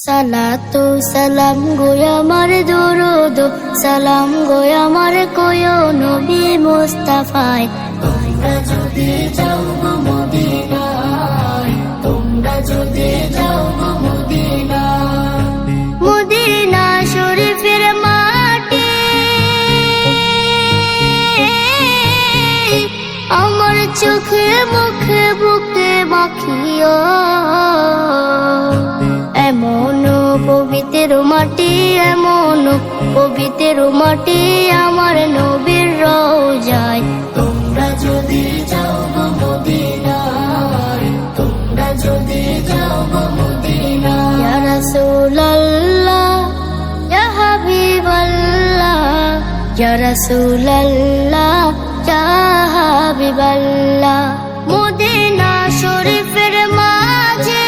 সালাতু সালাম গো আমার দরুদ সালাম গো আমার কোয়ো নবী মুস্তাফায়। তোমরা যদি যাও গো মদিনায়, তোমরা যদি যাও গো মদিনায়, মদিনা শরীফের মাটি আমার চোখে মুখে বুকে মাখিও। এমন পবিত্র মাটি, এমন পবিত্র মাটি আমার নবীর রওজায়। তোমরা যদি যাও গো মদিনায়, তোমরা যদি যাও গো মদিনায়। ইয়া রাসূলুল্লাহ ইয়া হাবিবাল্লাহ, ইয়া রাসূলুল্লাহ ইয়া হাবিবাল্লাহ। মদিনা শরীফের মাঝে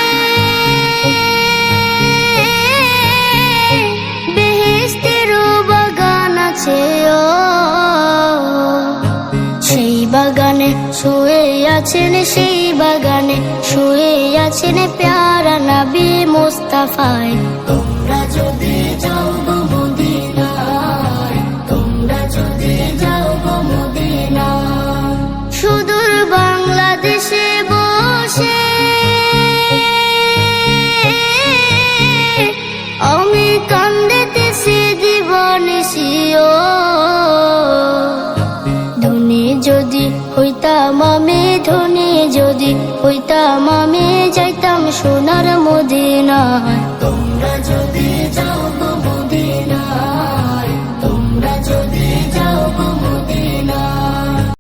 সেই বাগানে শুয়ে আছেন, সেই বাগানে শুয়ে আছেন প্যারা নবী মুস্তাফায়। তোমরা যদি যাও গো মদিনায়, তোমরা যদি যাও গো মদিনায়। সুদূর বাংলাদেশে বসে আমি কান্দিতেছি দিবানিশিও। ধনী যদি হইতাম আমি, ধনী যদি হইতাম আমি, যাইতাম সোনার মদিনায়। তোমরা যদি